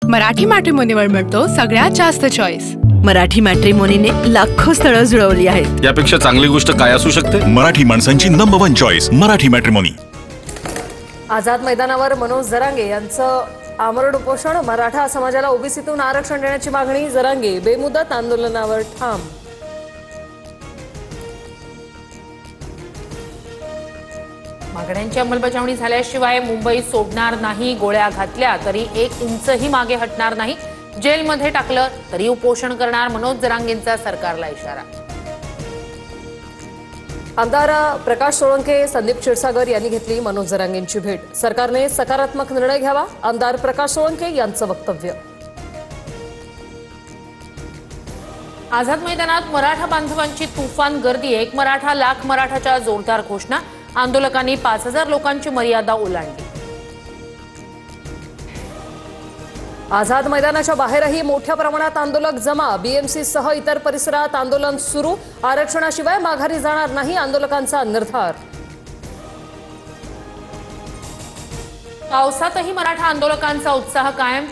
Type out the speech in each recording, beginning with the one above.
मराठी मॅट्रिमोनीवर मिळतो सगळ्यात जास्त चॉईस। मराठी मॅट्रिमोनीने लाखो स्थळं जुळवली आहेत। यापेक्षा चांगली गोष्ट काय असू शकते? मराठी माणसांची number 1 choice Marathi matrimony. Azad मैदानावर मनोज जरांगे यांचं आमरण उपोषण। मराठा समाजाला ओबीसीतून आरक्षण देण्याची मागणी। जरांगे बेमुदत आंदोलनावर ठाम। मागण्यांची अंमलबजावणी झाल्याशिवाय मुंबई सोडणार नाही। गोळ्या घातल्या तरी 1 इंचही मागे हटणार नाही। जेलमध्ये टाकलं तरी उपोषण करणार। मनोज जरांगेंचा सरकारला इशारा। आमदार प्रकाश सोळंके, संदीप क्षीरसागर यांनी घेतली मनोज जरांगेंची भेट। सरकारने सकारात्मक निर्णय घ्यावा, आमदार प्रकाश सोळंके यांचं वक्तव्य। आझाद मैदानात मराठा बांधवांची तुफान गर्दी। 1 मराठा लाख मराठाच्या जोरदार घोषणा। आंदोलकांनी 5000 लोकांची मर्यादा ओलांडली। आझाद मैदानाच्या बाहेरही मोठ्या प्रमाणात आंदोलक जमा। बीएमसी सह इतर परिसरात आंदोलन सुरू। आरक्षणाशिवाय माघारी जाणार नाही, आंदोलकांचा निर्धार। पावसातही मराठा आंदोलकांचा उत्साह कायम।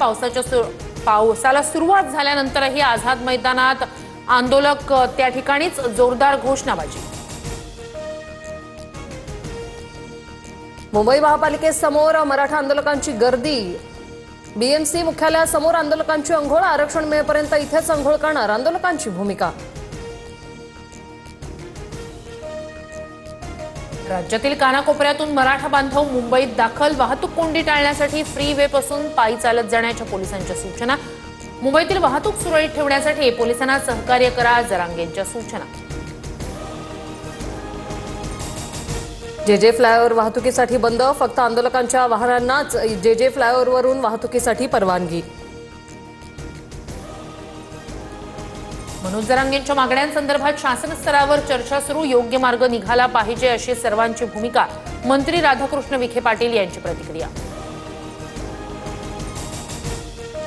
पावसाला सुरुवात झाल्यानंतरही आझाद मैदानात आंदोलक त्या ठिकाणीच जोरदार घोषणाबाजी। मुंबई महापालिकेसमोर मराठा आंदोलकांची गर्दी। बीएमसी मुख्यालयासमोर आंदोलकांची अंघोळ। आरक्षण मिळेपर्यंत इथेच अंघोळ करणार, आंदोलकांची भूमिका। राज्यातील कानाकोपऱ्यातून मराठा बांधव मुंबईत दाखल। वाहतूक कोंडी टाळण्यासाठी फ्री वे पासून पायी चालत जाण्याच्या पोलिसांच्या सूचना। मुंबईतील वाहतूक सुरळीत ठेवण्यासाठी पोलिसांना सहकार्य करा, जरांगेंच्या सूचना। जेजे फ्लायओव्हर वाहतुकीसाठी बंद। फक्त आंदोलकांच्या वाहनांनाच जेजे फ्लायओव्हरवरून वाहतुकीसाठी परवानगी। मनोज जरांगेंच्या मागण्यांसंदर्भात शासन स्तरावर चर्चा सुरू। योग्य मार्ग निघाला पाहिजे अशी सर्वांची भूमिका। मंत्री राधाकृष्ण विखे पाटील यांची प्रतिक्रिया।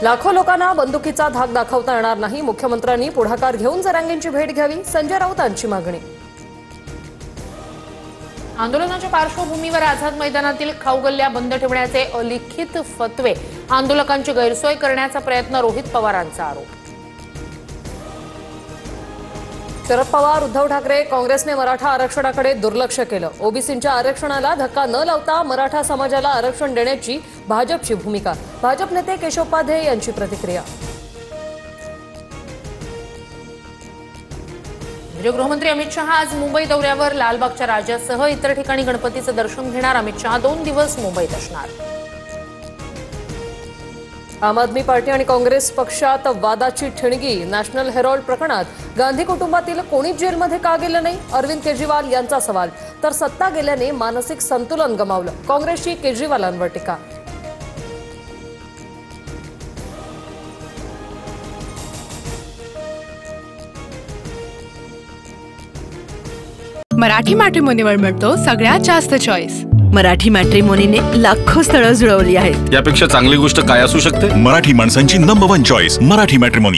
लाखो लोकांना बंदुकीचा धाक दाखवता येणार नाही। मुख्यमंत्र्यांनी पुढाकार घेऊन जरांगेंची भेट घ्यावी, संजय राऊतांची मागणी। आंदोलनाच्या पार्श्वभूमीवर आझाद मैदानातील खाऊगल्ल्या बंद ठेवण्याचे अलिखित फतवे। आंदोलकांची गैरसोय करण्याचा प्रयत्न, रोहित पवारांचा आरोप। शरद पवार, उद्धव ठाकरे, काँग्रेसने मराठा आरक्षणाकडे दुर्लक्ष केलं। ओबीसींच्या आरक्षणाला धक्का न लावता मराठा समाजाला आरक्षण देण्याची भाजपची भूमिका। भाजप नेते केशव उपाध्ये यांची प्रतिक्रिया। केंद्रीय गृहमंत्री अमित शहा आज मुंबई दौऱ्यावर। लालबागच्या राजासह इतर ठिकाणी गणपतीचं दर्शन घेणार। अमित शहा 2 दिवस मुंबईत असणार। आम आदमी पार्टी आणि काँग्रेस पक्षात वादाची ठिणगी। नॅशनल हेरॉल्ड प्रकरणात गांधी कुटुंबातील कोणीच जेलमध्ये का गेलं नाही, अरविंद केजरीवाल यांचा सवाल। तर सत्ता गेल्याने मानसिक संतुलन गमावलं, काँग्रेसची केजरीवालांवर टीका। मराठी मॅट्रिमोनीवर मिळतो सगळ्यात जास्त चॉईस। मराठी मॅट्रिमोनीने लाखो स्थळं जुळवली आहेत। यापेक्षा चांगली गोष्ट काय असू शकते? मराठी माणसांची नंबर 1 चॉईस मराठी मॅट्रिमोनी।